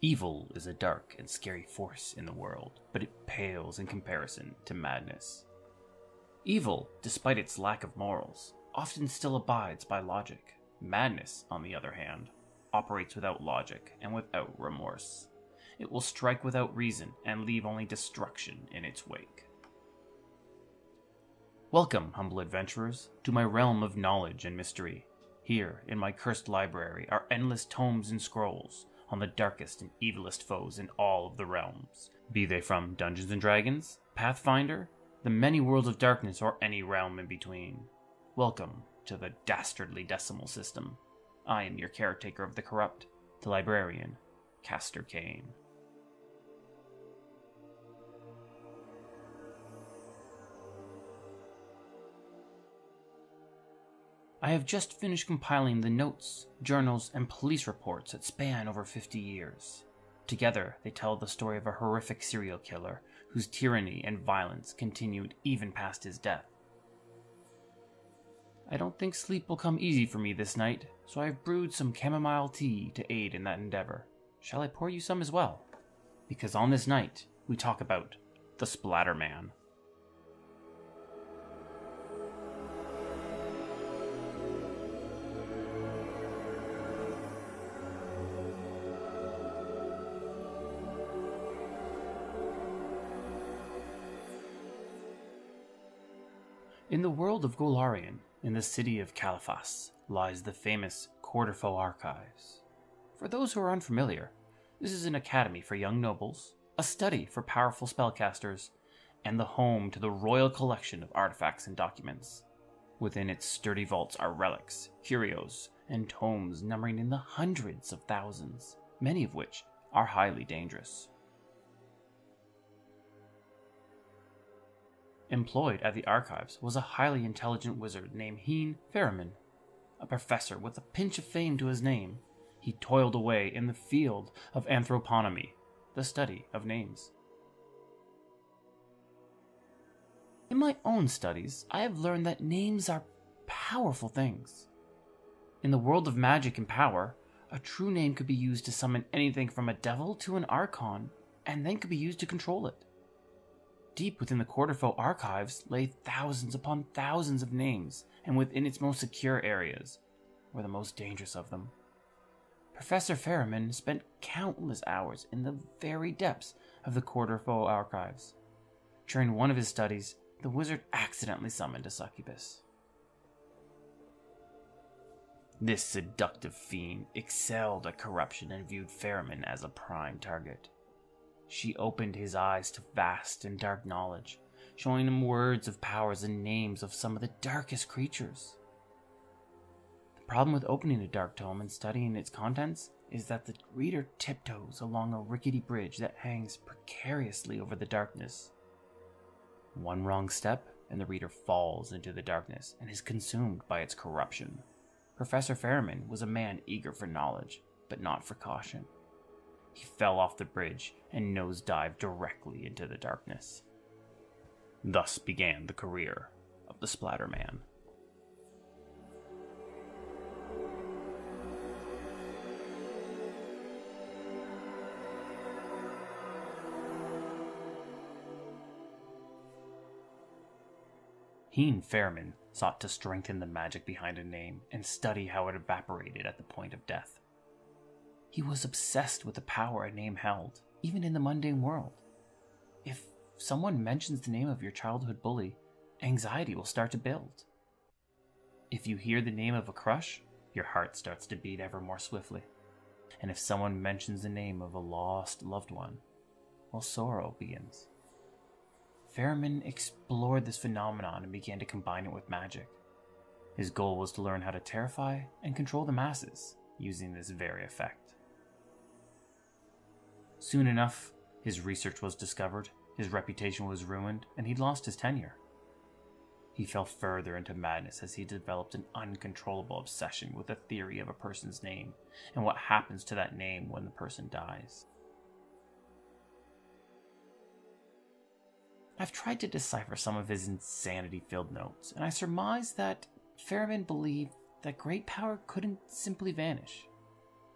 Evil is a dark and scary force in the world, but it pales in comparison to madness. Evil, despite its lack of morals, often still abides by logic. Madness, on the other hand, operates without logic and without remorse. It will strike without reason and leave only destruction in its wake. Welcome, humble adventurers, to my realm of knowledge and mystery. Here, in my cursed library, are endless tomes and scrolls on the darkest and evilest foes in all of the realms, be they from Dungeons & Dragons, Pathfinder, the many worlds of darkness, or any realm in between. Welcome to the Dastardly decimal system. I am your caretaker of the corrupt, the librarian, Castor Cain. I have just finished compiling the notes, journals, and police reports that span over 50 years. Together, they tell the story of a horrific serial killer whose tyranny and violence continued even past his death. I don't think sleep will come easy for me this night, so I have brewed some chamomile tea to aid in that endeavor. Shall I pour you some as well? Because on this night, we talk about the Splatterman. In the world of Golarion, in the city of Caliphas, lies the famous Quarterfoe Archives. For those who are unfamiliar, this is an academy for young nobles, a study for powerful spellcasters, and the home to the royal collection of artifacts and documents. Within its sturdy vaults are relics, curios, and tomes numbering in the hundreds of thousands, many of which are highly dangerous. Employed at the archives was a highly intelligent wizard named Splatterman, a professor with a pinch of fame to his name. He toiled away in the field of anthroponymy, the study of names. In my own studies, I have learned that names are powerful things. In the world of magic and power, a true name could be used to summon anything from a devil to an archon, and then could be used to control it. Deep within the Quarterfoe Archives lay thousands upon thousands of names, and within its most secure areas were the most dangerous of them. Professor Splatterman spent countless hours in the very depths of the Quarterfoe Archives. During one of his studies, the wizard accidentally summoned a succubus. This seductive fiend excelled at corruption and viewed Splatterman as a prime target. She opened his eyes to vast and dark knowledge, showing him words of powers and names of some of the darkest creatures. The problem with opening a dark tome and studying its contents is that the reader tiptoes along a rickety bridge that hangs precariously over the darkness. One wrong step, and the reader falls into the darkness and is consumed by its corruption. Professor Splatterman was a man eager for knowledge, but not for caution. He fell off the bridge and nosedived directly into the darkness. Thus began the career of the Splatterman. Splatterman sought to strengthen the magic behind a name and study how it evaporated at the point of death. He was obsessed with the power a name held, even in the mundane world. If someone mentions the name of your childhood bully, anxiety will start to build. If you hear the name of a crush, your heart starts to beat ever more swiftly. And if someone mentions the name of a lost loved one, well, sorrow begins. Splatterman explored this phenomenon and began to combine it with magic. His goal was to learn how to terrify and control the masses using this very effect. Soon enough, his research was discovered, his reputation was ruined, and he'd lost his tenure. He fell further into madness as he developed an uncontrollable obsession with the theory of a person's name and what happens to that name when the person dies. I've tried to decipher some of his insanity-filled notes, and I surmise that Splatterman believed that great power couldn't simply vanish.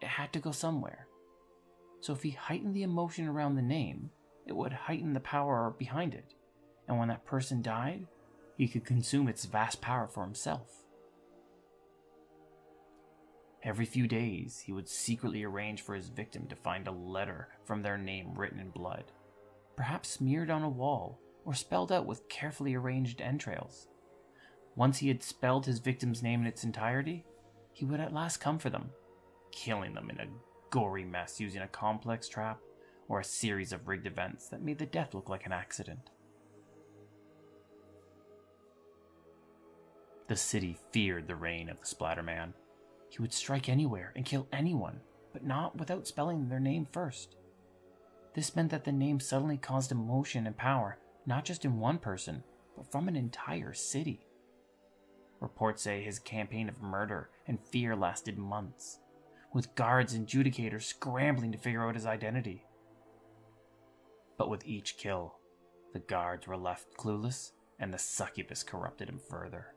It had to go somewhere. So if he heightened the emotion around the name, it would heighten the power behind it, and when that person died, he could consume its vast power for himself. Every few days, he would secretly arrange for his victim to find a letter from their name written in blood, perhaps smeared on a wall or spelled out with carefully arranged entrails. Once he had spelled his victim's name in its entirety, he would at last come for them, killing them in a gory mess using a complex trap or a series of rigged events that made the death look like an accident. The city feared the reign of the Splatterman. He would strike anywhere and kill anyone, but not without spelling their name first. This meant that the name suddenly caused emotion and power, not just in one person, but from an entire city. Reports say his campaign of murder and fear lasted months, with guards and adjudicators scrambling to figure out his identity. But with each kill, the guards were left clueless, and the succubus corrupted him further.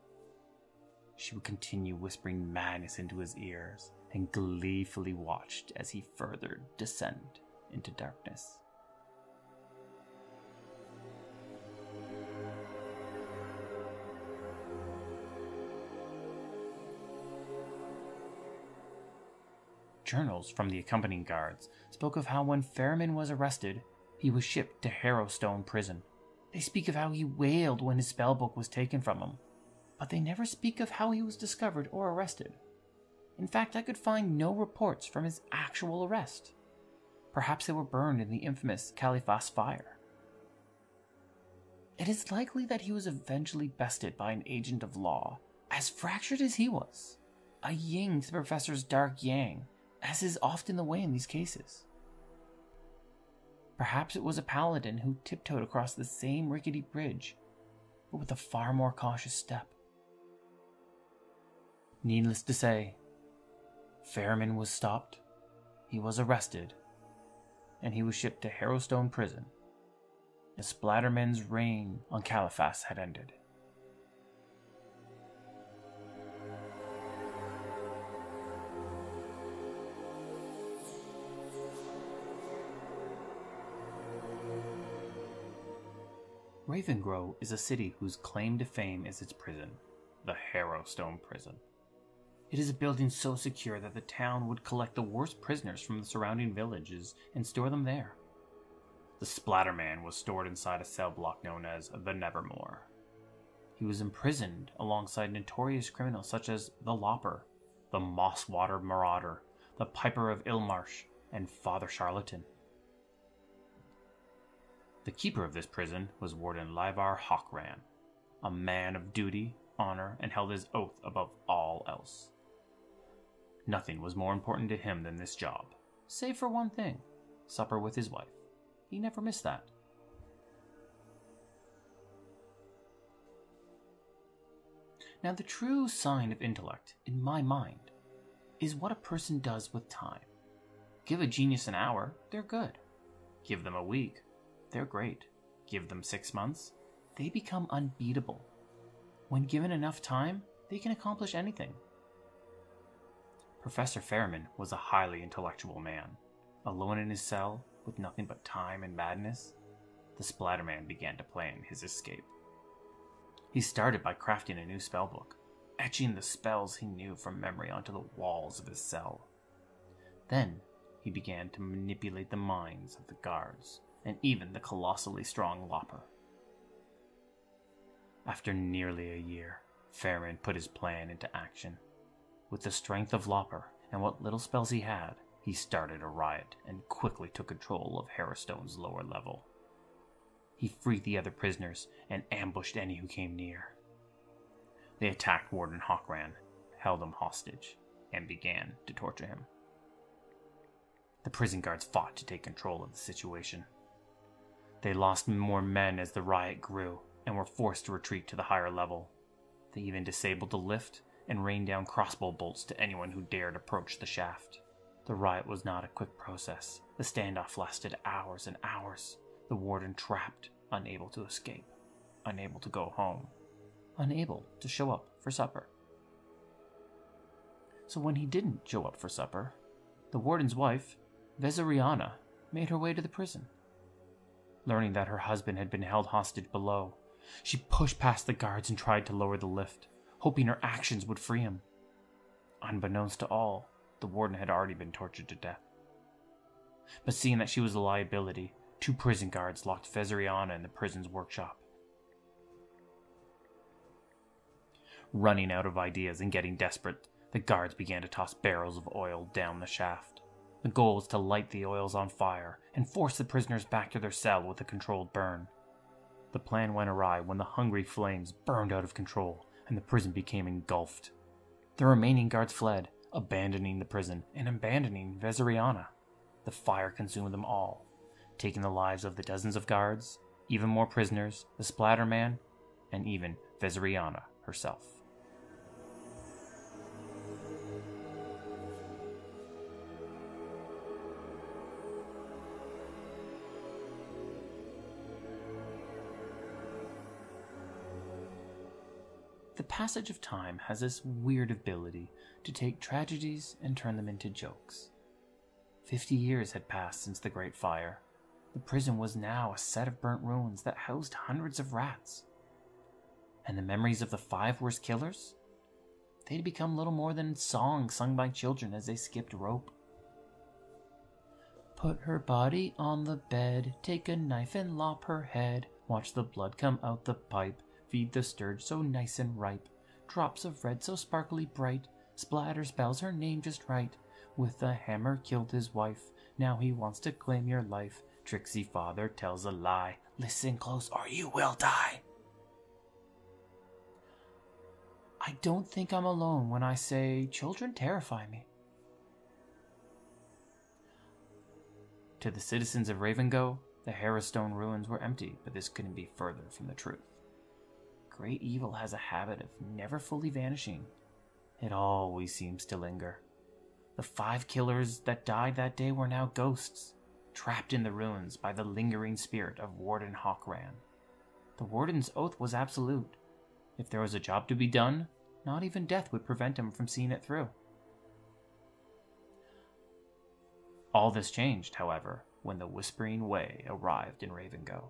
She would continue whispering madness into his ears, and gleefully watched as he further descended into darkness. Journals from the accompanying guards spoke of how when Fairman was arrested, he was shipped to Harrowstone Prison. They speak of how he wailed when his spellbook was taken from him, but they never speak of how he was discovered or arrested. In fact, I could find no reports from his actual arrest. Perhaps they were burned in the infamous Caliphas fire. It is likely that he was eventually bested by an agent of law, as fractured as he was, a yin to the professor's dark yang, as is often the way in these cases. Perhaps it was a paladin who tiptoed across the same rickety bridge, but with a far more cautious step. Needless to say, Fairman was stopped, he was arrested, and he was shipped to Harrowstone Prison. The Splatterman's reign on Caliphas had ended. Ravengrow is a city whose claim to fame is its prison, the Harrowstone Prison. It is a building so secure that the town would collect the worst prisoners from the surrounding villages and store them there. The Splatterman was stored inside a cell block known as the Nevermore. He was imprisoned alongside notorious criminals such as the Lopper, the Mosswater Marauder, the Piper of Illmarsh, and Father Charlatan. The keeper of this prison was Warden Lyvar Hawkran, a man of duty, honor, and held his oath above all else. Nothing was more important to him than this job, save for one thing: supper with his wife. He never missed that. Now, the true sign of intellect, in my mind, is what a person does with time. Give a genius an hour, they're good. Give them a week, they're great. Give them 6 months, they become unbeatable. When given enough time, they can accomplish anything. Professor Fairman was a highly intellectual man. Alone in his cell, with nothing but time and madness, the Splatterman began to plan his escape. He started by crafting a new spellbook, etching the spells he knew from memory onto the walls of his cell. Then, he began to manipulate the minds of the guards, and even the colossally strong Lopper. After nearly a year, Fairman put his plan into action. With the strength of Lopper and what little spells he had, he started a riot and quickly took control of Harrowstone's lower level. He freed the other prisoners and ambushed any who came near. They attacked Warden Hawkran, held him hostage, and began to torture him. The prison guards fought to take control of the situation. They lost more men as the riot grew and were forced to retreat to the higher level. They even disabled the lift and rained down crossbow bolts to anyone who dared approach the shaft. The riot was not a quick process. The standoff lasted hours and hours. The warden trapped, unable to escape, unable to go home, unable to show up for supper. So when he didn't show up for supper, the warden's wife, Veseriana, made her way to the prison. Learning that her husband had been held hostage below, she pushed past the guards and tried to lower the lift, hoping her actions would free him. Unbeknownst to all, the warden had already been tortured to death. But seeing that she was a liability, 2 prison guards locked Vezeriana in the prison's workshop. Running out of ideas and getting desperate, the guards began to toss barrels of oil down the shaft. The goal was to light the oils on fire and force the prisoners back to their cell with a controlled burn. The plan went awry when the hungry flames burned out of control and the prison became engulfed. The remaining guards fled, abandoning the prison and abandoning Vezeriana. The fire consumed them all, taking the lives of the dozens of guards, even more prisoners, the Splatterman, and even Vezeriana herself. The passage of time has this weird ability to take tragedies and turn them into jokes. 50 years had passed since the Great Fire. The prison was now a set of burnt ruins that housed hundreds of rats. And the memories of the 5 worst killers? They'd become little more than songs sung by children as they skipped rope. Put her body on the bed, take a knife and lop her head, watch the blood come out the pipe, feed the sturge so nice and ripe, drops of red so sparkly bright, Splatter spells her name just right, with a hammer killed his wife, now he wants to claim your life, tricksy father tells a lie, listen close or you will die. I don't think I'm alone when I say children terrify me. To the citizens of Ravengo, the Harrowstone ruins were empty, but this couldn't be further from the truth. Great evil has a habit of never fully vanishing. It always seems to linger. The 5 killers that died that day were now ghosts, trapped in the ruins by the lingering spirit of Warden Hawkran. The warden's oath was absolute. If there was a job to be done, not even death would prevent him from seeing it through. All this changed, however, when the Whispering Way arrived in Ravengo.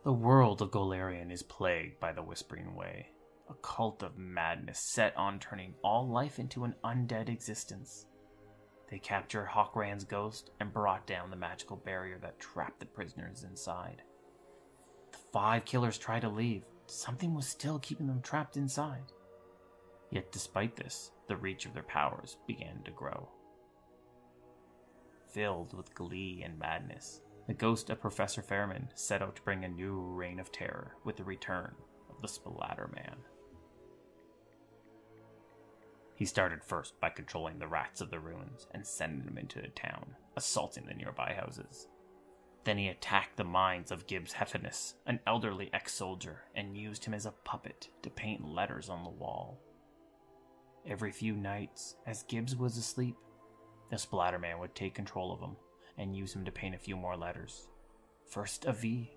The world of Golarion is plagued by the Whispering Way, a cult of madness set on turning all life into an undead existence. They captured Hawkran's ghost and brought down the magical barrier that trapped the prisoners inside. The 5 killers tried to leave. Something was still keeping them trapped inside. Yet despite this, the reach of their powers began to grow. Filled with glee and madness, the ghost of Professor Fairman set out to bring a new reign of terror with the return of the Splatterman. He started first by controlling the rats of the ruins and sending them into the town, assaulting the nearby houses. Then he attacked the minds of Gibbs Heffinus, an elderly ex-soldier, and used him as a puppet to paint letters on the wall. Every few nights, as Gibbs was asleep, the Splatterman would take control of him and use him to paint a few more letters. First a V,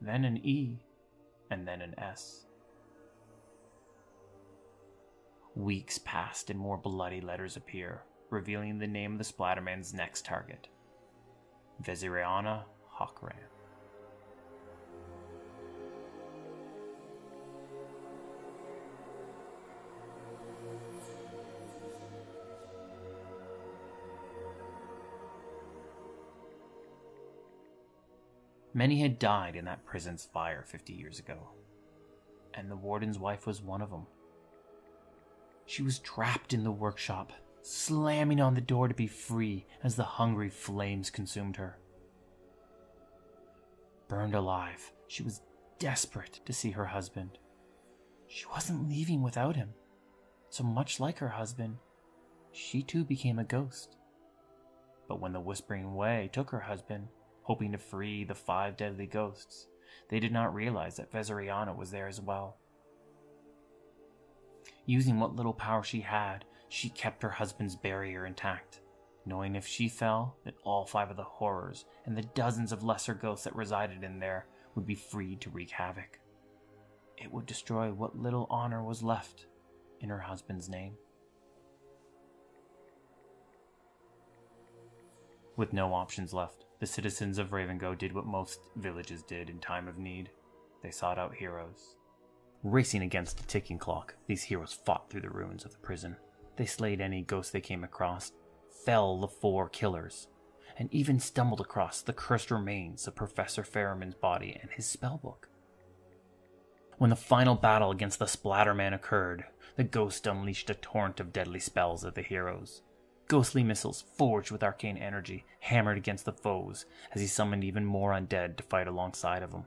then an E, and then an S. Weeks passed and more bloody letters appear, revealing the name of the Splatterman's next target, Vezeriana Hawkran. Many had died in that prison's fire 50 years ago, and the warden's wife was one of them. She was trapped in the workshop, slamming on the door to be free as the hungry flames consumed her. Burned alive, she was desperate to see her husband. She wasn't leaving without him, so much like her husband, she too became a ghost. But when the Whispering Way took her husband, hoping to free the 5 deadly ghosts, they did not realize that Vezeriana was there as well. Using what little power she had, she kept her husband's barrier intact, knowing if she fell, that all 5 of the horrors and the dozens of lesser ghosts that resided in there would be freed to wreak havoc. It would destroy what little honor was left in her husband's name. With no options left, the citizens of Ravengo did what most villages did in time of need. They sought out heroes. Racing against a ticking clock, these heroes fought through the ruins of the prison. They slayed any ghost they came across, fell the 4 killers, and even stumbled across the cursed remains of Professor Ferriman's body and his spellbook. When the final battle against the Splatterman occurred, the ghost unleashed a torrent of deadly spells at the heroes. Ghostly missiles, forged with arcane energy, hammered against the foes as he summoned even more undead to fight alongside of him.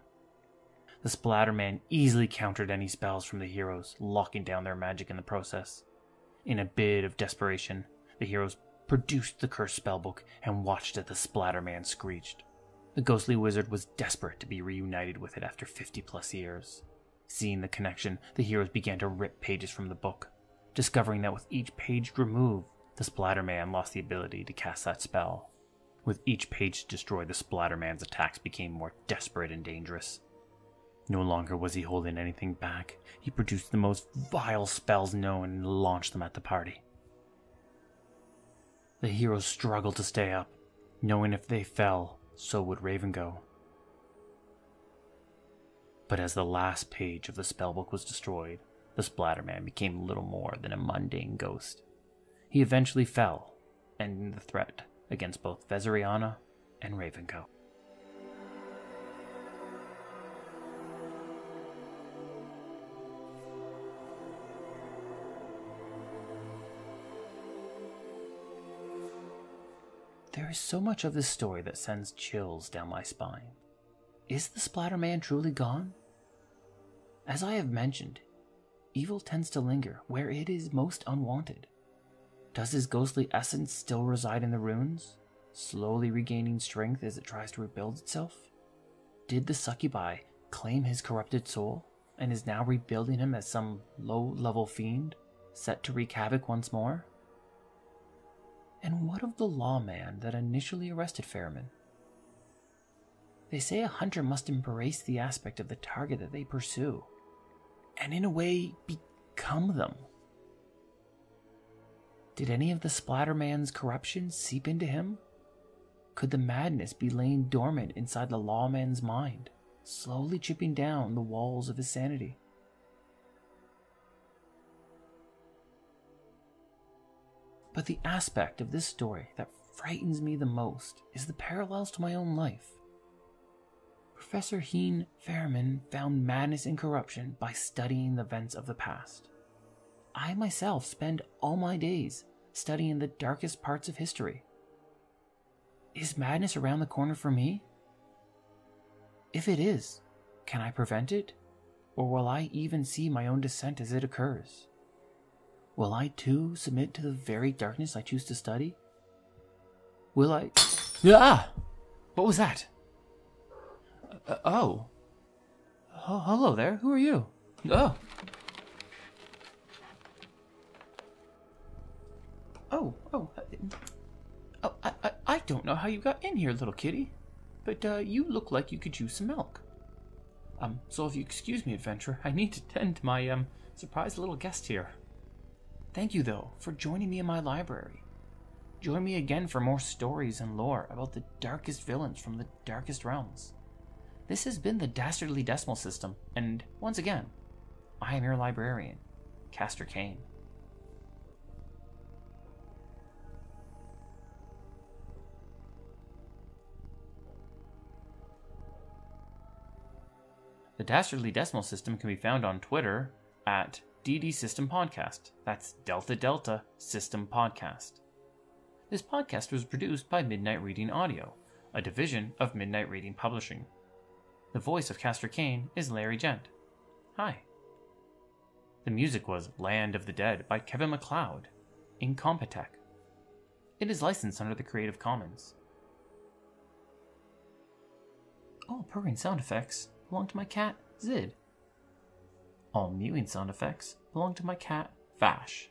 The Splatterman easily countered any spells from the heroes, locking down their magic in the process. In a bid of desperation, the heroes produced the cursed spellbook and watched as the Splatterman screeched. The ghostly wizard was desperate to be reunited with it after 50+ years. Seeing the connection, the heroes began to rip pages from the book, discovering that with each page removed, the Splatterman lost the ability to cast that spell. With each page destroyed, the Splatterman's attacks became more desperate and dangerous. No longer was he holding anything back. He produced the most vile spells known and launched them at the party. The heroes struggled to stay up, knowing if they fell, so would Ravengo. But as the last page of the spellbook was destroyed, the Splatterman became little more than a mundane ghost. He eventually fell, ending the threat against both Vezeriana and Ravengo. There is so much of this story that sends chills down my spine. Is the Splatterman truly gone? As I have mentioned, evil tends to linger where it is most unwanted. Does his ghostly essence still reside in the ruins, slowly regaining strength as it tries to rebuild itself? Did the succubi claim his corrupted soul and is now rebuilding him as some low-level fiend set to wreak havoc once more? And what of the lawman that initially arrested Ferriman? They say a hunter must embrace the aspect of the target that they pursue, and in a way, become them. Did any of the Splatterman's corruption seep into him? Could the madness be laying dormant inside the lawman's mind, slowly chipping down the walls of his sanity? But the aspect of this story that frightens me the most is the parallels to my own life. Professor Heen Ferriman found madness and corruption by studying the events of the past. I myself spend all my days studying the darkest parts of history. Is madness around the corner for me? If it is, can I prevent it? Or will I even see my own descent as it occurs? Will I too submit to the very darkness I choose to study? Will I... Ah! What was that? Oh, hello there. Who are you? Oh. I don't know how you got in here, little kitty, but you look like you could use some milk. So if you excuse me, adventurer, I need to tend to my surprise little guest here. Thank you, though, for joining me in my library. Join me again for more stories and lore about the darkest villains from the darkest realms. This has been the Dastardly Decimal System, and once again, I am your librarian, Castor Cain. The Dastardly Decimal System can be found on Twitter at DD System Podcast. That's Delta Delta System Podcast. This podcast was produced by Midnight Reading Audio, a division of Midnight Reading Publishing. The voice of Castor Cain is Larry Gent. Hi. The music was Land of the Dead by Kevin MacLeod, Incompetech. It is licensed under the Creative Commons. All purring sound effects belong to my cat, Zid. All mewing sound effects belong to my cat, Vash.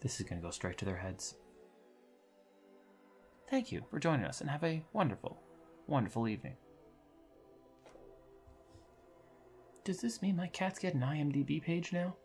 This is going to go straight to their heads. Thank you for joining us and have a wonderful, wonderful evening. Does this mean my cats get an IMDb page now?